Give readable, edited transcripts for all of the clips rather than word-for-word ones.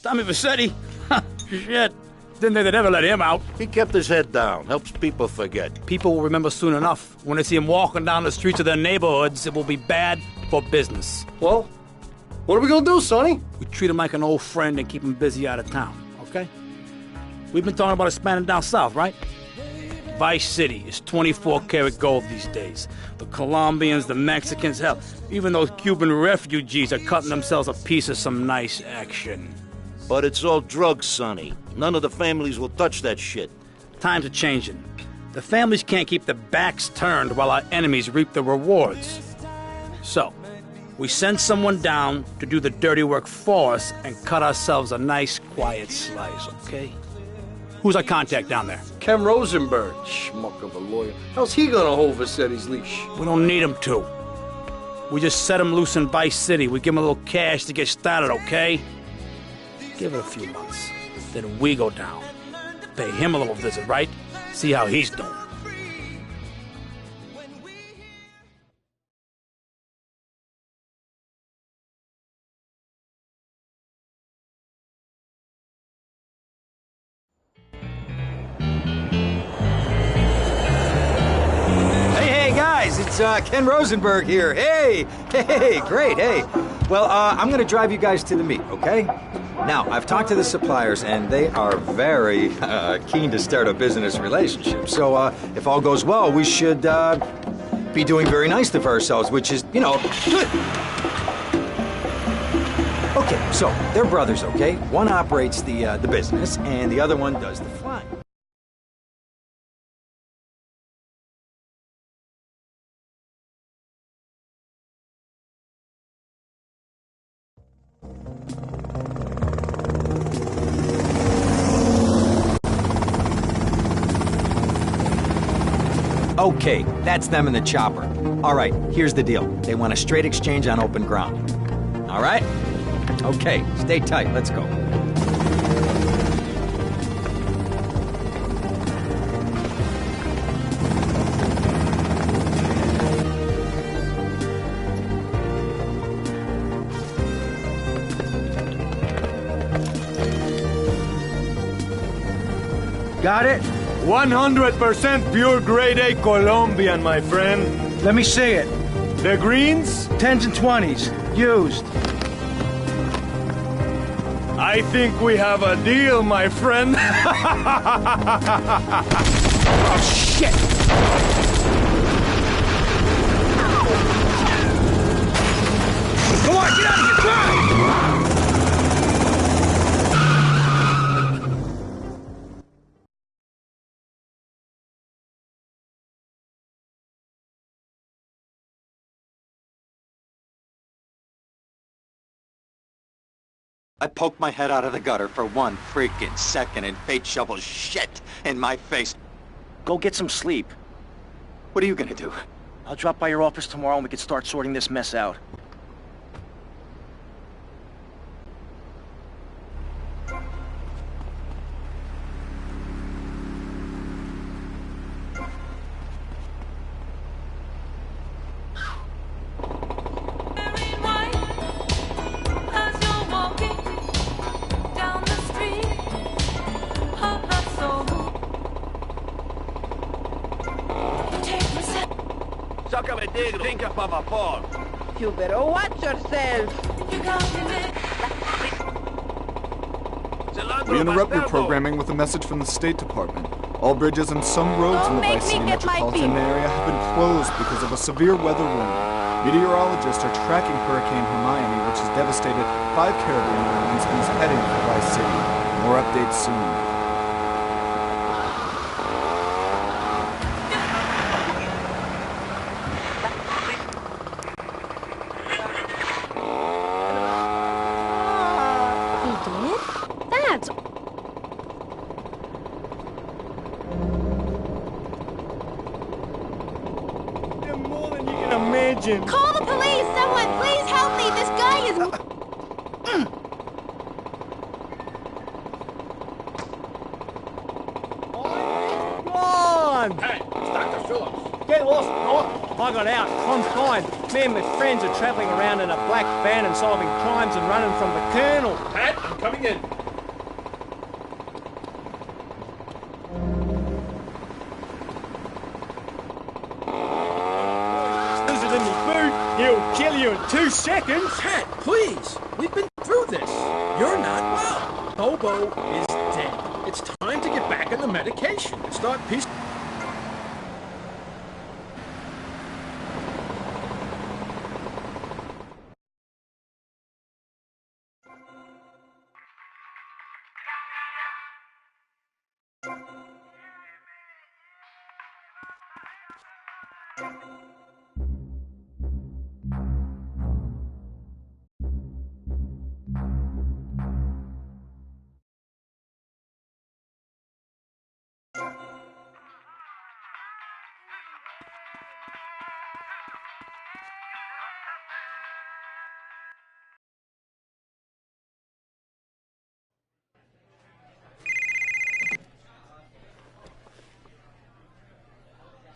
Tommy Vassetti? Shit. Didn't think they'd ever let him out. He kept his head down. Helps people forget. People will remember soon enough. When they see him walking down the streets of their neighborhoods, it will be bad for business. Well, what are we gonna do, Sonny? We treat him like an old friend and keep him busy out of town, okay? We've been talking about expanding down south, right? Vice City is 24-karat gold these days. The Colombians, the Mexicans, hell, even those Cuban refugees are cutting themselves a piece of some nice action. But it's all drugs, Sonny. None of the families will touch that shit. Times are changing. The families can't keep their backs turned while our enemies reap the rewards. So, we send someone down to do the dirty work for us and cut ourselves a nice, quiet slice, okay? Who's our contact down there? Ken Rosenberg, schmuck of a lawyer. How's he gonna hold Vassetti's leash? We don't need him to. We just set him loose in Vice City. We give him a little cash to get started, okay? Give it a few months. Then we go down. Pay him a little visit, right? See how he's doing. It's Ken Rosenberg here. Hey, great, hey. Well, I'm gonna drive you guys to the meet, okay? Now, I've talked to the suppliers, and they are very keen to start a business relationship. So, if all goes well, we should be doing very nicely for ourselves, which is, good. Okay, so they're brothers, okay? One operates the business, and the other one does the flying. Okay, that's them in the chopper. All right, here's the deal. They want a straight exchange on open ground. All right? Okay, stay tight. Let's go. Got it? 100% pure grade A Colombian, my friend. Let me see it. The greens? 10s and 20s. Used. I think we have a deal, my friend. Oh, shit! Come on, get out of here! Drive! I poked my head out of the gutter for 1 freaking second and fate shovels shit in my face. Go get some sleep. What are you gonna do? I'll drop by your office tomorrow and we can start sorting this mess out. You better watch yourself. We interrupt your programming with a message from the State Department. All bridges and some roads in the Vice City metropolitan area have been closed because of a severe weather warning. Meteorologists are tracking Hurricane Hermione, which has devastated 5 Caribbean islands and is heading for Vice City. More updates soon. Call the police! Someone, please help me! This guy is... Hey, it's Dr. Phillips. Get lost, North. I got out, confined. Me and my friends are travelling around in a black van and solving crimes and running from the Colonel. Pat, I'm coming in. Lizard in me boot, he'll kill you in 2 seconds. Pat, please. We've been through this. You're not well. Bobo is dead. It's time to get back on the medication and start piecing.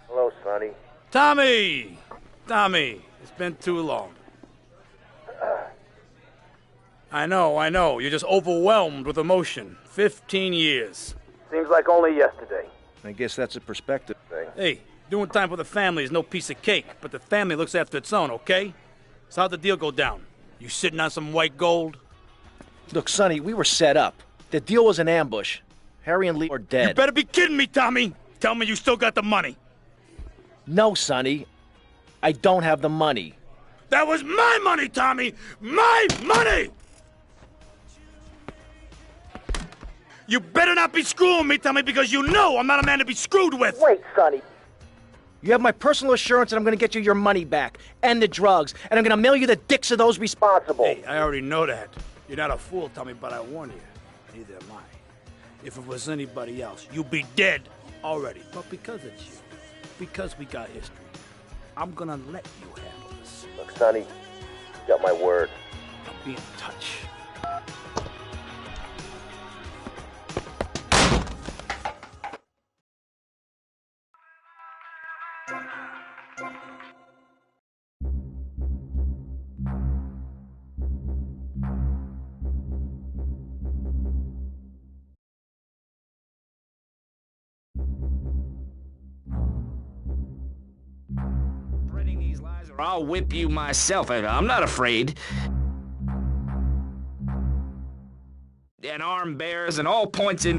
Hello, Sonny. Tommy! Tommy, it's been too long. I know. You're just overwhelmed with emotion. 15 years. Seems like only yesterday. I guess that's a perspective thing. Hey, doing time for the family is no piece of cake, but the family looks after its own, okay? So how'd the deal go down? You sitting on some white gold? Look, Sonny, we were set up. The deal was an ambush. Harry and Lee are dead. You better be kidding me, Tommy! Tell me you still got the money. No, Sonny. I don't have the money. That was my money, Tommy! My money! You better not be screwing me, Tommy, because you know I'm not a man to be screwed with! Wait, Sonny. You have my personal assurance that I'm going to get you your money back, and the drugs, and I'm going to mail you the dicks of those responsible. Hey, I already know that. You're not a fool, Tommy, but I warn you. Neither am I. If it was anybody else, you'd be dead already. But because it's you, because we got history, I'm gonna let you handle this. Look, Sonny, you got my word. I'll be in touch. Or I'll whip you myself. I'm not afraid. And arm bears and all points in.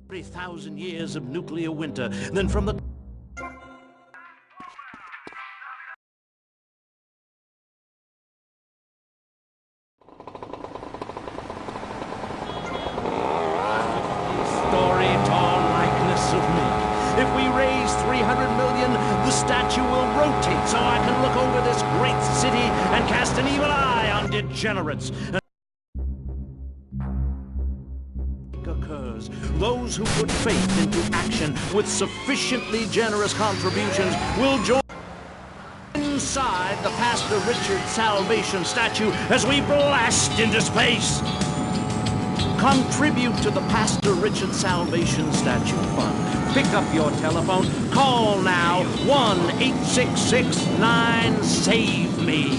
3,000 years of nuclear winter. Then from the... Story-torn likeness of me. If we raise 300 million, the statue will rotate so I can look over this great city and cast an evil eye on degenerates. Occurs. Those who put faith into action with sufficiently generous contributions will join inside the Pastor Richard Salvation statue as we blast into space. Contribute to the Pastor Richard Salvation Statue Fund. Pick up your telephone. Call now. 1-866-9-SAVE-ME.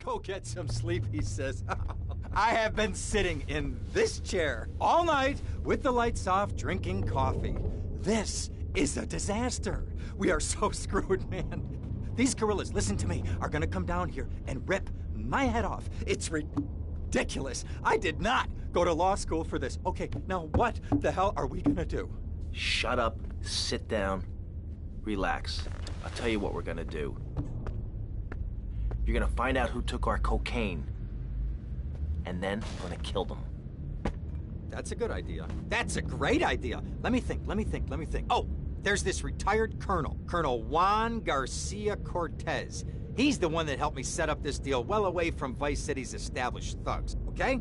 Go get some sleep, he says. I have been sitting in this chair all night with the lights off, drinking coffee. This is a disaster. We are so screwed, man. These gorillas, listen to me, are gonna come down here and rip my head off. It's ridiculous. I did not go to law school for this. Okay, now what the hell are we gonna do? Shut up, sit down, relax. I'll tell you what we're gonna do. You're gonna find out who took our cocaine, and then we're gonna kill them. That's a good idea. That's a great idea. Let me think. Oh, there's this retired colonel, Colonel Juan Garcia Cortez. He's the one that helped me set up this deal well away from Vice City's established thugs, okay?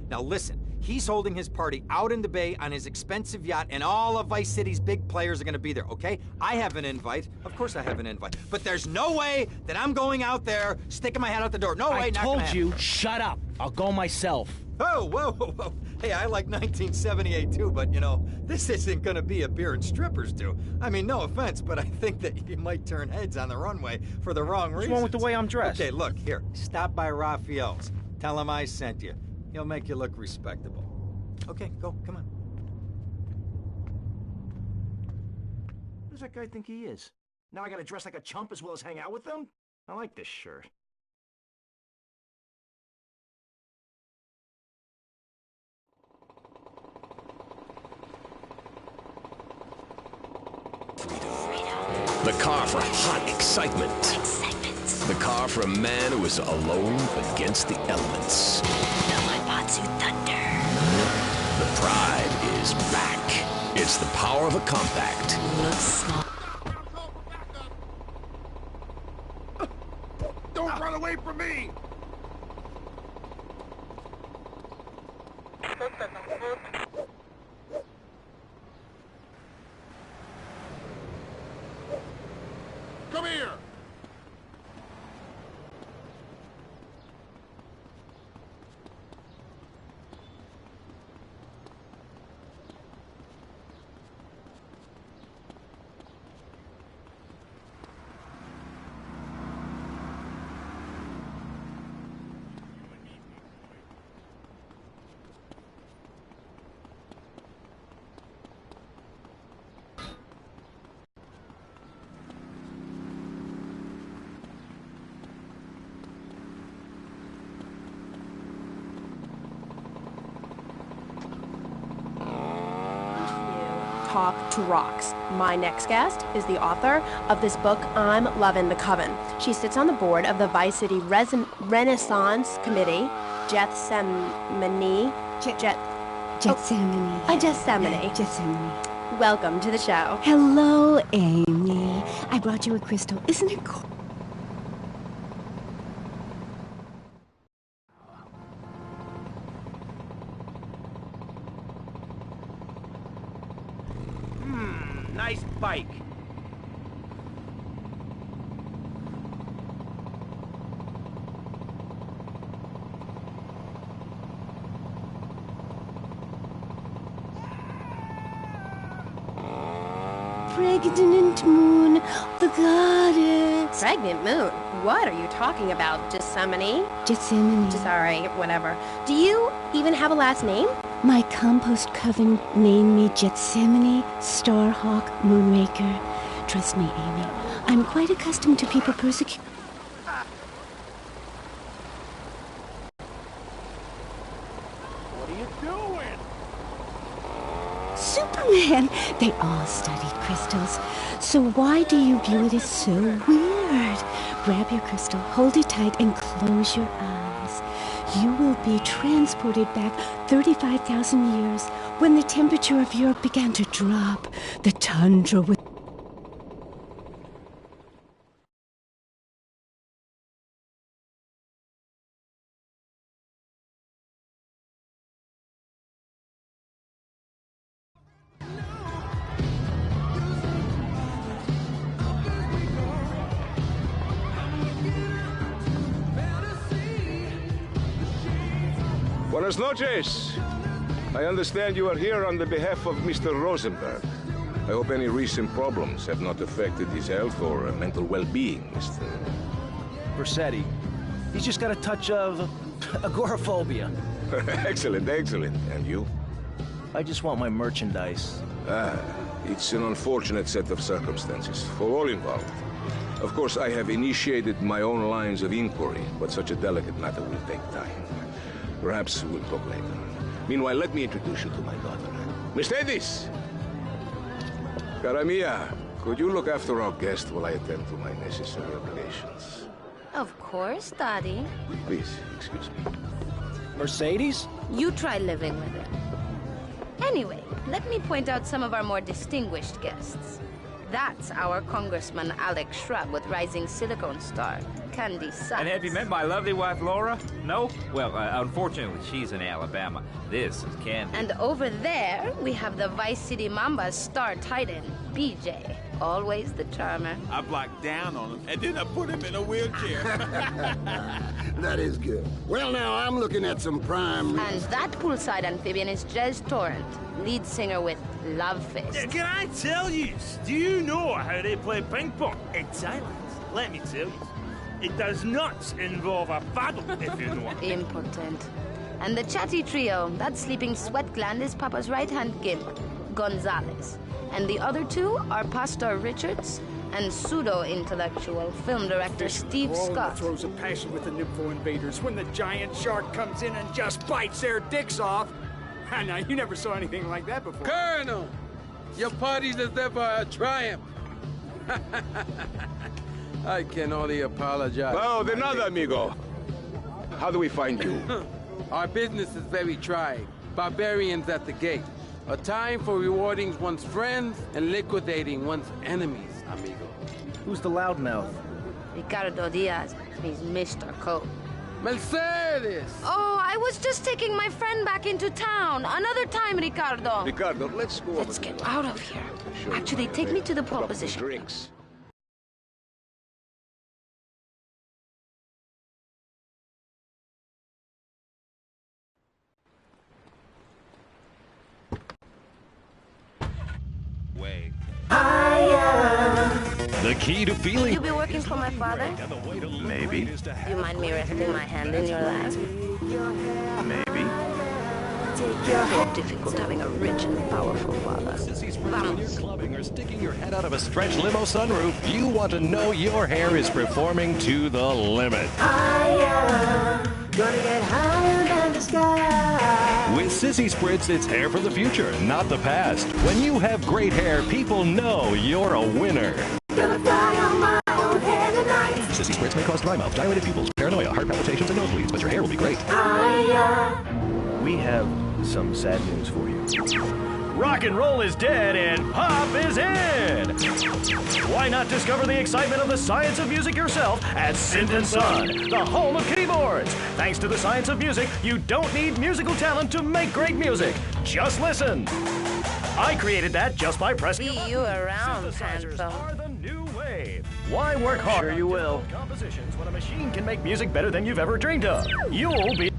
Now listen, he's holding his party out in the bay on his expensive yacht, and all of Vice City's big players are gonna be there, okay? I have an invite. Of course I have an invite. But there's no way that I'm going out there sticking my head out the door. No way, I not gonna told you, happen. shut up. I'll go myself. Oh, whoa, whoa, whoa. Hey, I like 1978 too, but you know, this isn't gonna be a beer and strippers do. I mean, no offense, but I think that you might turn heads on the runway for the wrong reasons. What's wrong with the way I'm dressed? Okay, look, here. Stop by Raphael's. Tell him I sent you. He'll make you look respectable. Okay, go, come on. Who does that guy think he is? Now I gotta dress like a chump as well as hang out with them? I like this shirt. The car for hot excitement. The car for a man who is alone against the elements. The Maibatsu Thunder. The pride is back. It's the power of a compact. Looks small. Don't run away from me! Come here! Talk to Rocks. My next guest is the author of this book, I'm Lovin' the Coven. She sits on the board of the Vice City Renaissance Committee, Gethsemane. Gethsemane. Welcome to the show. Hello, Amy. I brought you a crystal. Isn't it cool? Nice bike. Pregnant moon, the goddess. Pregnant moon? What are you talking about? Gethsemane? Gethsemane. Sorry, whatever. Do you even have a last name? My compost coven named me Gethsemane, Starhawk, Moonraker. Trust me, Amy, I'm quite accustomed to people persecuting. What are you doing? Superman! They all studied crystals. So why do you view it as so weird? Grab your crystal, hold it tight, and close your eyes. You will be transported back 35,000 years when the temperature of Europe began to drop. The tundra with Buenas noches. I understand you are here on the behalf of Mr. Rosenberg. I hope any recent problems have not affected his health or mental well-being, Mr. Versetti. He's just got a touch of agoraphobia. Excellent, excellent. And you? I just want my merchandise. It's an unfortunate set of circumstances for all involved. Of course, I have initiated my own lines of inquiry, but such a delicate matter will take time. Perhaps we'll talk later. Meanwhile, let me introduce you to my daughter. Miss Davis! Cara mia, could you look after our guest while I attend to my necessary obligations? Of course, Daddy. Please, excuse me. Mercedes? You try living with it. Anyway, let me point out some of our more distinguished guests. That's our Congressman Alex Shrub with Rising Silicon Star. candy sights. And have you met my lovely wife, Laura? No? Well, unfortunately, she's in Alabama. This is Candy. And over there, we have the Vice City Mamba's star titan, BJ. Always the charmer. I blocked down on him, and then I put him in a wheelchair. That is good. Well, now, I'm looking at some prime... And that poolside amphibian is Jez Torrent, lead singer with Love Fist. Can I tell you? Do you know how they play ping pong in Thailand? Let me tell you. It does not involve a paddle, if you know what I mean. Impotent. And the chatty trio, that sleeping sweat gland is Papa's right-hand gimp, Gonzalez. And the other two are Pastor Richards and pseudo-intellectual film director Steve Scott. Throws a passion with the Nympho invaders when the giant shark comes in and just bites their dicks off. Now, you never saw anything like that before. Colonel, your party deserves a triumph. I can only apologize. Well, de nada, amigo. How do we find you? Our business is very trying. Barbarians at the gate. A time for rewarding one's friends and liquidating one's enemies, amigo. Who's the loudmouth? Ricardo Diaz. He's Mr. Cope. Mercedes! Oh, I was just taking my friend back into town. Another time, Ricardo. Ricardo, let's go. Let's get out of here. Actually, take me to the pole position. Drinks. Way. The key to feeling... You be working for my father? Maybe. Do you mind me resting my hand in your lap? Maybe. How difficult having a rich and powerful father. Vamos. Clubbing or sticking your head out of a stretch limo sunroof, you want to know your hair is performing to the limit. Gonna get higher than the sky. With Sissy Spritz, it's hair for the future, not the past. When you have great hair, people know you're a winner. Gonna fly on my own hair tonight. Sissy Spritz may cause dry mouth, dilated pupils, paranoia, heart palpitations, and nosebleeds, but your hair will be great. We have some sad news for you. Rock and roll is dead and pop is in! Why not discover the excitement of the science of music yourself at Synth & Son, the home of keyboards? Thanks to the science of music, you don't need musical talent to make great music. Just listen. I created that just by pressing. See you around, Synthesizers handsome. are the new wave. Why work hard? Sure you will. Compositions when a machine can make music better than you've ever dreamed of. You'll be.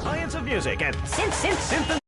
Science of music and synth.